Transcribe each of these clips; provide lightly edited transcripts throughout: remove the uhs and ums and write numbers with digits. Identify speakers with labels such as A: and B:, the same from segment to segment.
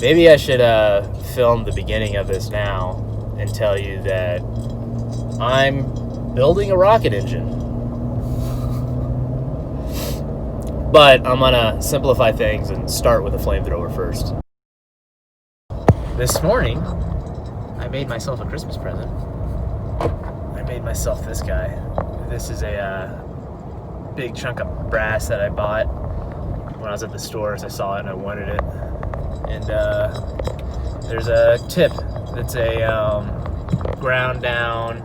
A: Maybe I should film the beginning of this now and tell you that I'm building a rocket engine. But I'm gonna simplify things and start with a flamethrower first. This morning, I made myself a Christmas present. I made myself this guy. This is a big chunk of brass that I bought when I was at the stores. I saw it and I wanted it. And there's a tip that's a ground down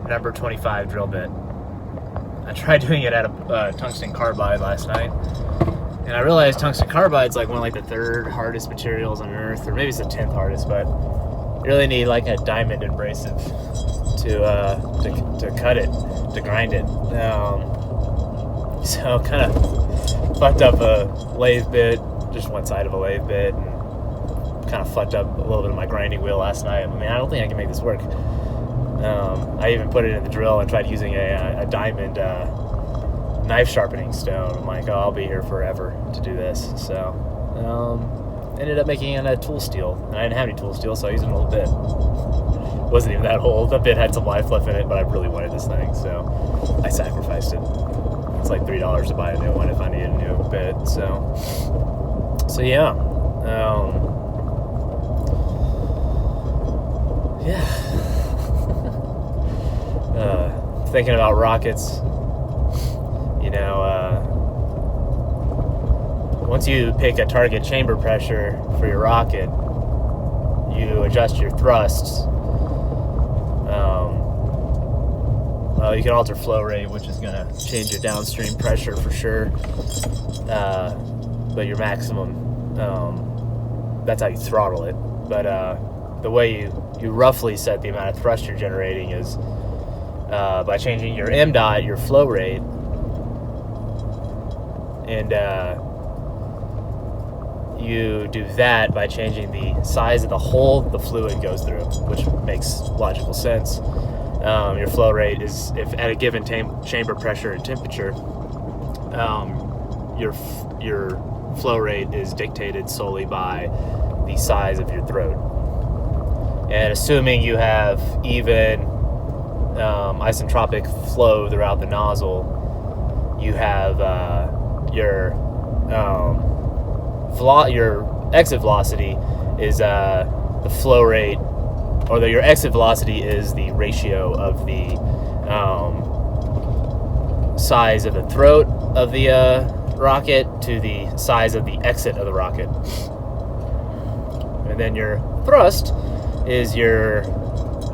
A: number 25 drill bit. I tried doing it at a tungsten carbide last night, and I realized tungsten carbide's like one of the third hardest materials on earth, or maybe it's the 10th hardest, but you really need like a diamond abrasive to cut it, to grind it. So kind of fucked up a lathe bit, just one side of a lathe bit, and kind of fucked up a little bit of my grinding wheel last night. I mean, I don't think I can make this work. I even put it in the drill and tried using a diamond knife sharpening stone. I'm like, oh, I'll be here forever to do this. So ended up making it a tool steel, and I didn't have any tool steel, so I used an old bit. Wasn't even that old. The bit had some life left in it, but I really wanted this thing, so I sacrificed it. It's like $3 to buy a new one if I need a new bit. So yeah. Thinking about rockets, once you pick a target chamber pressure for your rocket, you adjust your thrusts. Well, you can alter flow rate, which is going to change your downstream pressure for sure. But your maximum, that's how you throttle it. But the way you roughly set the amount of thrust you're generating is by changing your M dot, your flow rate, and you do that by changing the size of the hole the fluid goes through, which makes logical sense. Your flow rate is, if at a given chamber pressure and temperature, your flow rate is dictated solely by the size of your throat. And assuming you have even isentropic flow throughout the nozzle, you have your exit velocity is the flow rate, or your exit velocity is the ratio of the size of the throat of the rocket to the size of the exit of the rocket. And then your thrust is your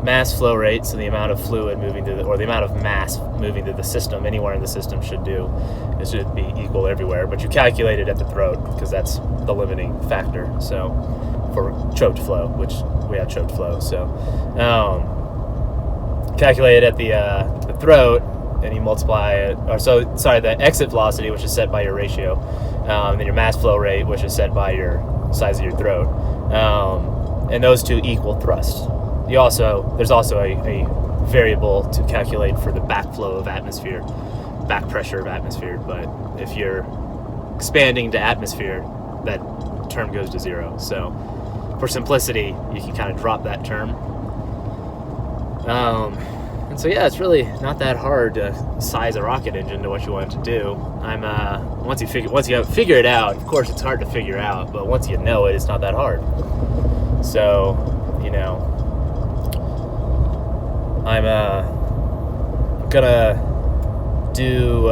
A: mass flow rate, so the amount of fluid moving through or the amount of mass moving through the system, anywhere in the system should be equal everywhere, but you calculate it at the throat because that's the limiting factor. So for choked flow, which we have choked flow, so calculate it at the throat, and you multiply it, the exit velocity, which is set by your ratio, and then your mass flow rate, which is set by your size of your throat, and those two equal thrust. There's also a variable to calculate for the backflow of atmosphere, back pressure of atmosphere, but if you're expanding to atmosphere, that term goes to zero. So for simplicity, you can kind of drop that term. And so yeah, it's really not that hard to size a rocket engine to what you want it to do. Once you figure it out, of course it's hard to figure out, but once you know it, it's not that hard. So, I'm gonna do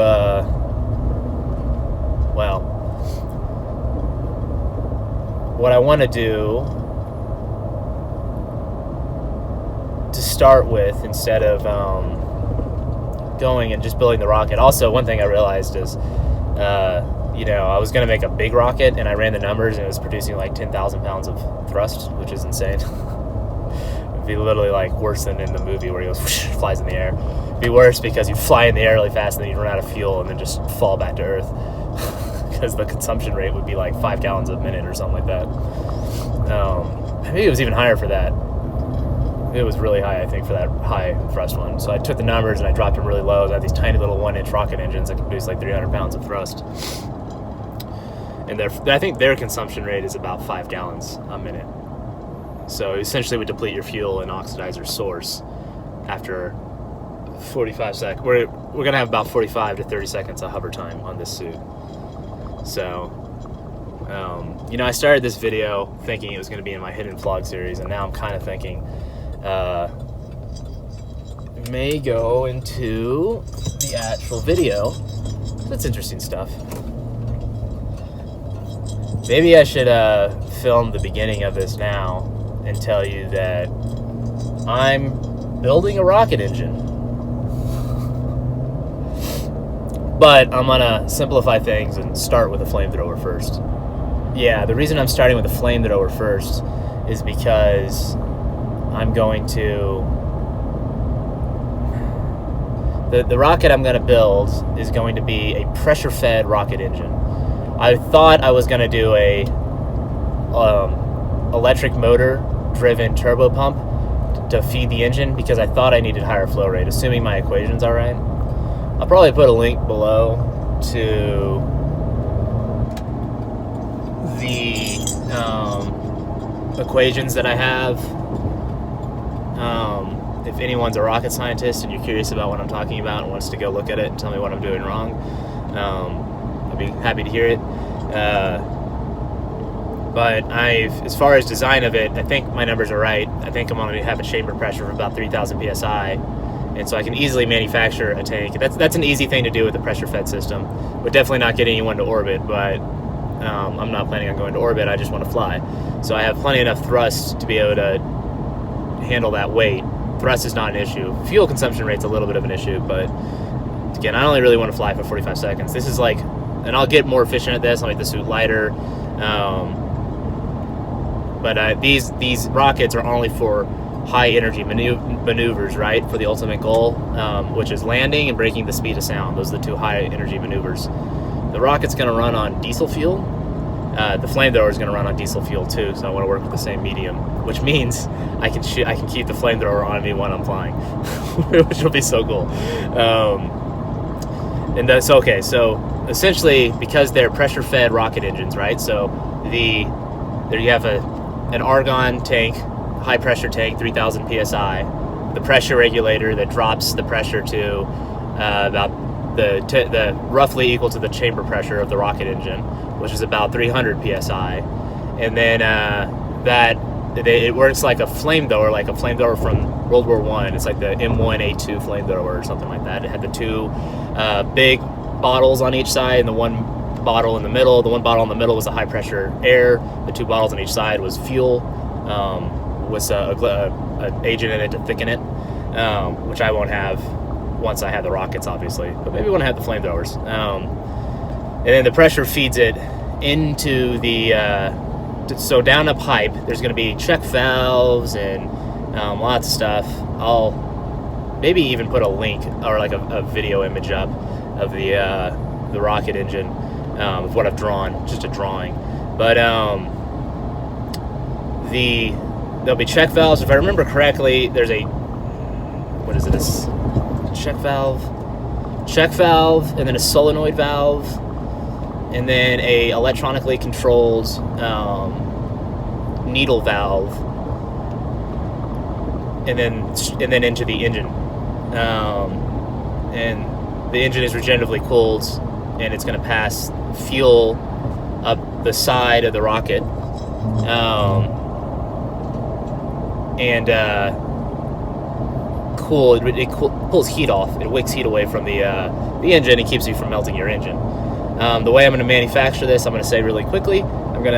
A: what I want to do to start with, instead of going and just building the rocket. Also, one thing I realized is I was going to make a big rocket, and I ran the numbers, and it was producing like 10,000 pounds of thrust, which is insane. It'd be literally like worse than in the movie where he goes whoosh, flies in the air. It'd be worse because you fly in the air really fast and then you run out of fuel and then just fall back to Earth. Because the consumption rate would be like 5 gallons a minute or something like that. Maybe it was even higher for that. it was really high, I think, for that high thrust one. So I took the numbers and I dropped them really low. I had these tiny little 1-inch rocket engines that can produce like 300 pounds of thrust. And I think their consumption rate is about 5 gallons a minute. So essentially would deplete your fuel and oxidize your source after 45 seconds. We're going to have about 45 to 30 seconds of hover time on this suit. So, you know, I started this video thinking it was going to be in my hidden vlog series, and now I'm kind of thinking it may go into the actual video. That's interesting stuff. Maybe I should film the beginning of this now and tell you that I'm building a rocket engine. But I'm gonna simplify things and start with a flamethrower first. Yeah, the reason I'm starting with a flamethrower first is because I'm going to... The rocket I'm going to build is going to be a pressure-fed rocket engine. I thought I was going to do a electric motor-driven turbo pump to feed the engine because I thought I needed higher flow rate, assuming my equations are right. I'll probably put a link below to the equations that I have. If anyone's a rocket scientist and you're curious about what I'm talking about and wants to go look at it and tell me what I'm doing wrong, I'd be happy to hear it. But as far as design of it, I think my numbers are right. I think I'm going to have a chamber pressure of about 3,000 psi, and so I can easily manufacture a tank. That's an easy thing to do with a pressure-fed system. Would definitely not get anyone to orbit, but I'm not planning on going to orbit. I just want to fly. So I have plenty enough thrust to be able to handle that weight. Thrust is not an issue. Fuel consumption rate's a little bit of an issue, but again, I only really want to fly for 45 seconds. This is like, and I'll get more efficient at this. I'll make the suit lighter. But these rockets are only for high energy maneuvers, right? For the ultimate goal, which is landing and breaking the speed of sound. Those are the two high energy maneuvers. The rocket's going to run on diesel fuel. The flamethrower is going to run on diesel fuel too, so I want to work with the same medium, which means I can keep the flamethrower on me when I'm flying, which will be so cool. And that's okay. So essentially, because they're pressure-fed rocket engines, right? So there you have an argon tank, high pressure tank, 3,000 psi, the pressure regulator that drops the pressure to about the roughly equal to the chamber pressure of the rocket engine, which is about 300 psi, and then it works like a flamethrower from World War I. It's like the M1A2 flamethrower or something like that. It had the two big bottles on each side and the one bottle in the middle. The one bottle in the middle was a high pressure air. The two bottles on each side was fuel, with an agent in it to thicken it, which I won't have once I have the rockets, obviously, but maybe when I have the flamethrowers. And then the pressure feeds it into the, so down a pipe, there's going to be check valves and lots of stuff. I'll maybe even put a link or like a video image up of the rocket engine, of what I've drawn, just a drawing. But there'll be check valves. If I remember correctly, there's a, what is it, check valve, and then a solenoid valve, and then a electronically controlled needle valve, and then into the engine. And the engine is regeneratively cooled, and it's going to pass fuel up the side of the rocket, it pulls heat off. It wicks heat away from the engine and keeps you from melting your engine. The way I'm going to manufacture this, I'm going to say really quickly. I'm going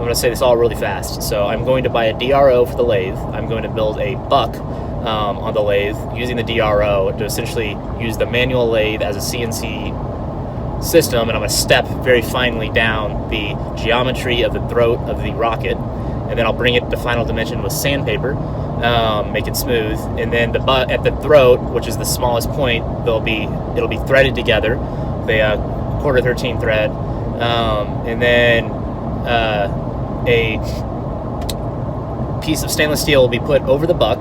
A: to say this all really fast. So I'm going to buy a DRO for the lathe. I'm going to build a buck on the lathe using the DRO to essentially use the manual lathe as a CNC system, and I'm going to step very finely down the geometry of the throat of the rocket, and then I'll bring it to final dimension with sandpaper, make it smooth, and then at the throat, which is the smallest point, it'll be threaded together, the quarter 13 thread, and then a piece of stainless steel will be put over the buck.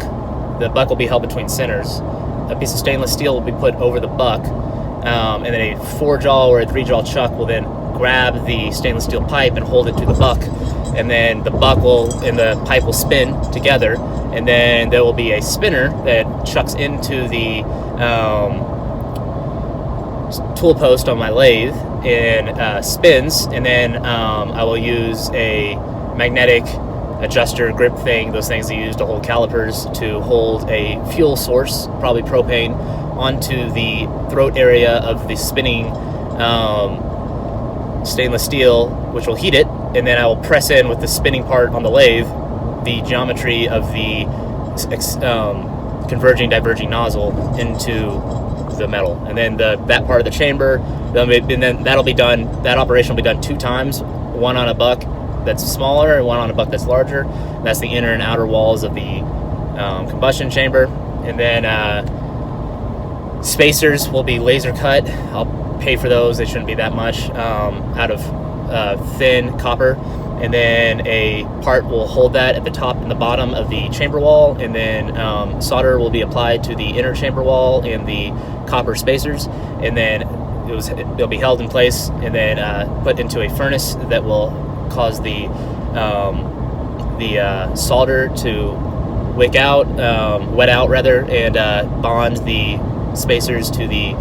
A: The buck will be held between centers. A piece of stainless steel will be put over the buck, and then a 4-jaw or a 3-jaw chuck will then grab the stainless steel pipe and hold it to the buck, and then the buck and the pipe will spin together, and then there will be a spinner that chucks into the tool post on my lathe and spins, and then I will use a magnetic adjuster grip thing, those things that you use to hold calipers, to hold a fuel source, probably propane, onto the throat area of the spinning stainless steel, which will heat it, and then I will press in with the spinning part on the lathe the geometry of the converging diverging nozzle into the metal, and then that part of the chamber, and then that'll be done. That operation will be done 2 times, one on a buck that's smaller and one on a buck that's larger. That's the inner and outer walls of the combustion chamber. And then spacers will be laser cut. I'll pay for those. They shouldn't be that much, out of thin copper. And then a part will hold that at the top and the bottom of the chamber wall, and then solder will be applied to the inner chamber wall and the copper spacers, and then they'll be held in place and then put into a furnace that will cause the solder to wet out rather, and bond the spacers to the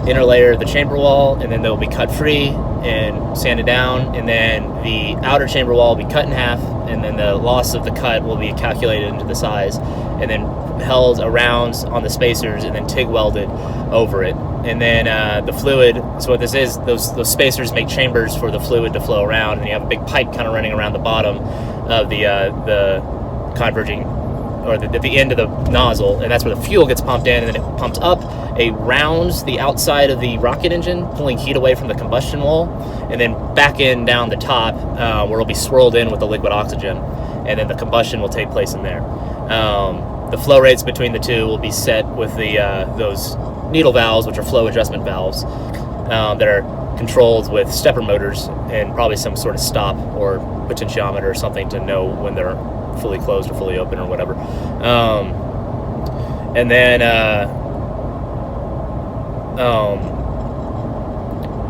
A: inner layer of the chamber wall, and then they'll be cut free and sanded down, and then the outer chamber wall will be cut in half, and then the loss of the cut will be calculated into the size, and then held around on the spacers, and then TIG welded over it. And then the fluid, so what this is, those spacers make chambers for the fluid to flow around, and you have a big pipe kind of running around the bottom of the converging, or the end of the nozzle, and that's where the fuel gets pumped in, and then it pumps up around the outside of the rocket engine, pulling heat away from the combustion wall, and then back in down the top, where it'll be swirled in with the liquid oxygen, and then the combustion will take place in there. The flow rates between the two will be set with those needle valves, which are flow adjustment valves, that are controlled with stepper motors and probably some sort of stop or potentiometer or something to know when they're fully closed or fully open or whatever. And then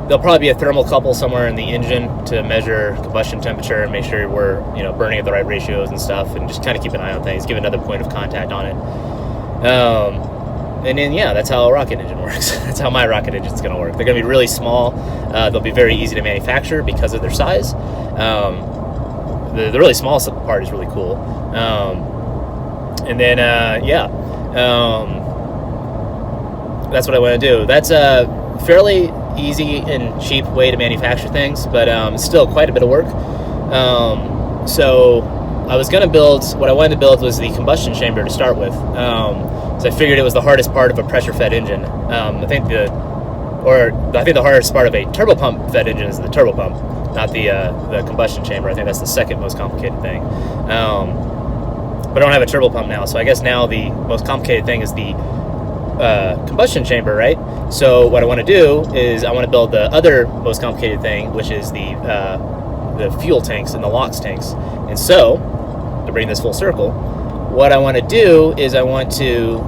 A: there'll probably be a thermocouple somewhere in the engine to measure combustion temperature and make sure we're burning at the right ratios and stuff, and just kind of keep an eye on things, give another point of contact on it. And then that's how a rocket engine works. That's how my rocket engine's going to work. They're going to be really small. They'll be very easy to manufacture because of their size. The really small part is really cool. And then that's what I want to do. That's a fairly easy and cheap way to manufacture things, but it's still quite a bit of work. So I was going to build, what I wanted to build was the combustion chamber to start with. So I figured it was the hardest part of a pressure-fed engine. I think the hardest part of a turbopump-fed engine is the turbopump, not the combustion chamber. I think that's the second most complicated thing. But I don't have a turbopump now, so I guess now the most complicated thing is the combustion chamber, right? So what I want to do is I want to build the other most complicated thing, which is the fuel tanks and the LOX tanks. And so, to bring this full circle, what I want to do is I want to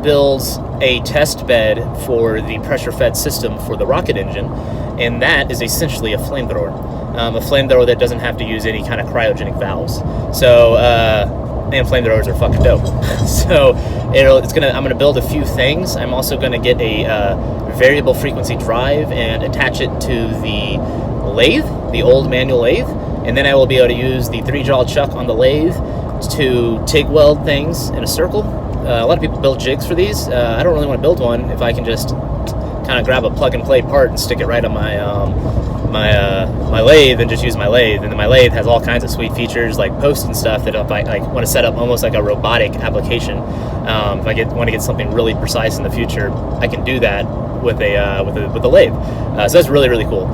A: build a test bed for the pressure-fed system for the rocket engine, and that is essentially a flamethrower. A flamethrower that doesn't have to use any kind of cryogenic valves. So, and flamethrowers are fucking dope. So I'm gonna build a few things. I'm also gonna get a variable frequency drive and attach it to the lathe, the old manual lathe, and then I will be able to use the 3-jaw chuck on the lathe to TIG weld things in a circle. A lot of people build jigs for these. I don't really want to build one if I can just kind of grab a plug-and-play part and stick it right on my my lathe and just use my lathe. And then my lathe has all kinds of sweet features like posts and stuff that if I want to set up almost like a robotic application, if I want to get something really precise in the future, I can do that with a lathe. So that's really, really cool.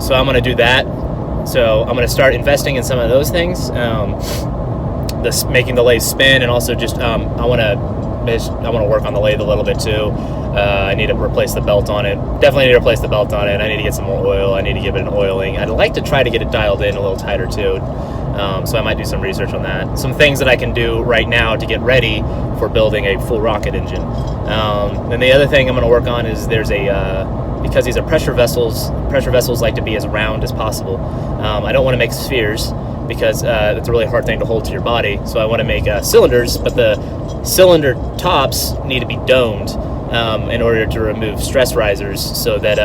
A: So I'm going to do that. So I'm going to start investing in some of those things, making the lathe spin, and also just I want to want to work on the lathe a little bit too. I need to replace the belt on it. Definitely need to replace the belt on it. I need to get some more oil. I need to give it an oiling. I'd like to try to get it dialed in a little tighter too. So I might do some research on that. Some things that I can do right now to get ready for building a full rocket engine. And the other thing I'm going to work on is there's because these are pressure vessels like to be as round as possible. I don't want to make spheres because it's a really hard thing to hold to your body. So I want to make cylinders, but the cylinder tops need to be domed in order to remove stress risers so that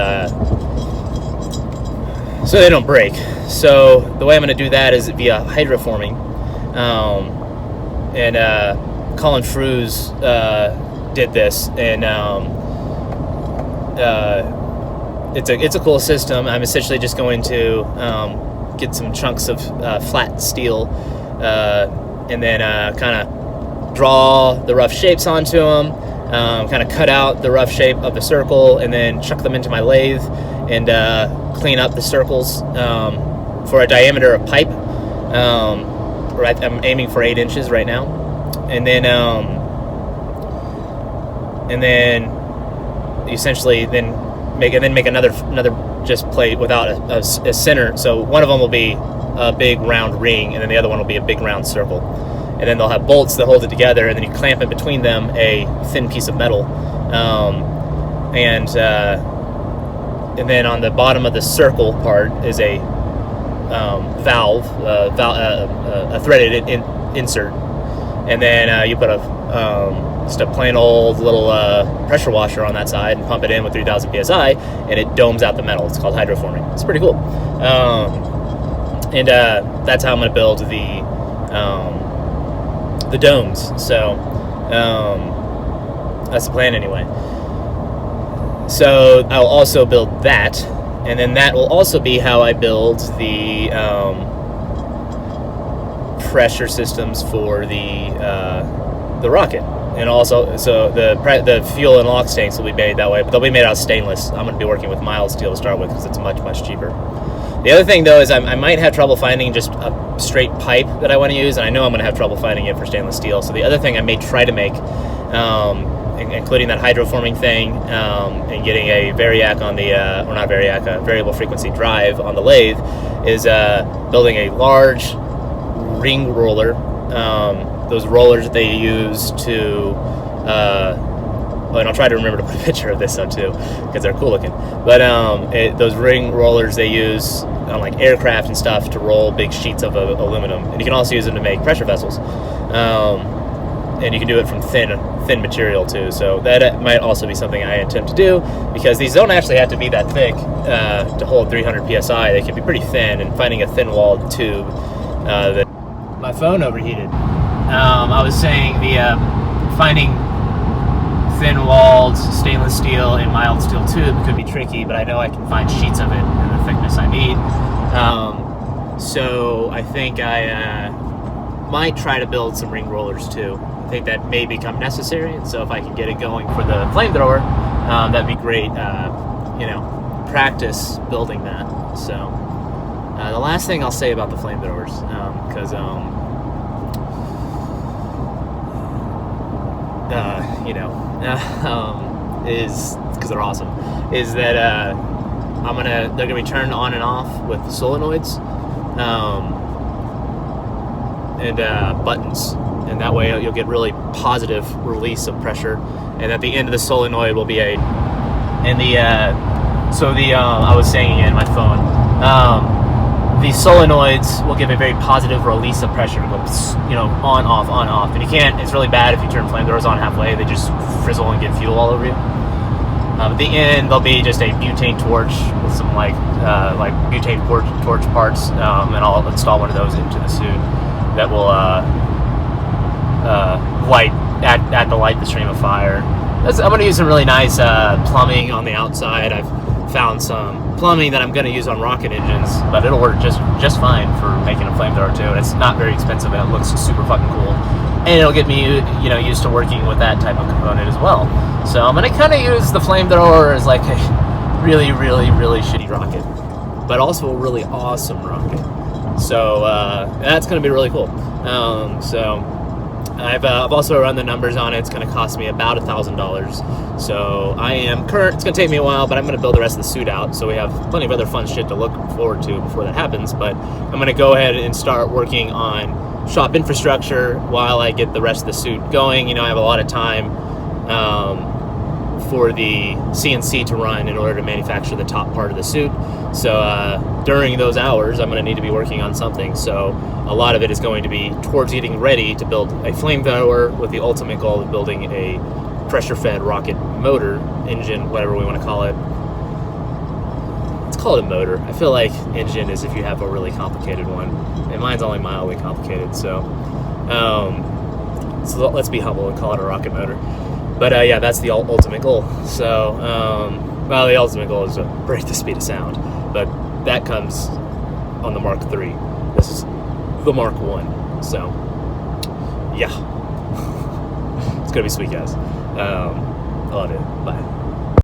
A: so they don't break. So the way I'm going to do that is via hydroforming. And Colin Frews did this, and it's a cool system. I'm essentially just going to get some chunks of flat steel and then kind of draw the rough shapes onto them, kind of cut out the rough shape of the circle, and then chuck them into my lathe and clean up the circles for a diameter of pipe. I'm aiming for 8 inches right now, and then essentially make another just plate without a center. So one of them will be a big round ring, and then the other one will be a big round circle. And then they'll have bolts that hold it together, and then you clamp in between them a thin piece of metal. And then on the bottom of the circle part is a valve, a threaded insert. And then you put just a plain old little pressure washer on that side and pump it in with 3,000 psi, and it domes out the metal. It's called hydroforming. It's pretty cool. And that's how I'm going to build the domes. So that's the plan anyway. So I'll also build that, and then that will also be how I build the pressure systems for the rocket. And also, so the fuel and LOX tanks will be made that way, but they'll be made out of stainless. I'm going to be working with mild steel to start with because it's much cheaper. The other thing, though, is I might have trouble finding just a straight pipe that I want to use, and I know I'm going to have trouble finding it for stainless steel. So the other thing I may try to make, including that hydroforming thing, and getting a variac on the, or not variac, a variable frequency drive on the lathe, is building a large ring roller. Those rollers that they use to, and I'll try to remember to put a picture of this up too, because they're cool looking. But those ring rollers they use on like aircraft and stuff to roll big sheets of aluminum, and you can also use them to make pressure vessels. And you can do it from thin material too. So that might also be something I attempt to do, because these don't actually have to be that thick to hold 300 psi. They can be pretty thin, and finding a thin-walled tube that. My phone overheated. I was saying finding thin-walled stainless steel and mild steel tube could be tricky, but I know I can find sheets of it in the thickness I need. So I think I might try to build some ring rollers too. I think that may become necessary, and so if I can get it going for the flamethrower, that'd be great. Practice building that. So the last thing I'll say about the flamethrowers, because is because they're awesome, is that they're gonna be turned on and off with solenoids and buttons, and that way you'll get really positive release of pressure. And at the end of the solenoid will be I was saying in my phone, the solenoids will give a very positive release of pressure. It'll go, on, off, on, off. And you can't, it's really bad if you turn flamethrowers on halfway. They just frizzle and get fuel all over you. At the end, there'll be just a butane torch with some like butane torch parts, and I'll install one of those into the suit that will light the stream of fire. I'm going to use some really nice plumbing on the outside. I've found some plumbing that I'm going to use on rocket engines, but it'll work just fine for making a flamethrower too. And it's not very expensive, and it looks super fucking cool. And it'll get me, used to working with that type of component as well. So I'm going to kind of use the flamethrower as like a really, really, really shitty rocket, but also a really awesome rocket. So that's going to be really cool. I've also run the numbers on it. It's going to cost me about $1,000. So it's going to take me a while, but I'm going to build the rest of the suit out. So we have plenty of other fun shit to look forward to before that happens. But I'm going to go ahead and start working on shop infrastructure while I get the rest of the suit going. You know, I have a lot of time for the CNC to run in order to manufacture the top part of the suit. So during those hours, I'm going to need to be working on something. So a lot of it is going to be towards getting ready to build a flamethrower with the ultimate goal of building a pressure-fed rocket motor, engine, whatever we want to call it. Let's call it a motor. I feel like engine is if you have a really complicated one. And mine's only mildly complicated, so let's be humble and call it a rocket motor. But yeah, that's the ultimate goal. So, well, the ultimate goal is to break the speed of sound, but that comes on the Mark III. This is the Mark I. So, yeah, it's gonna be sweet, guys. I love it. Bye.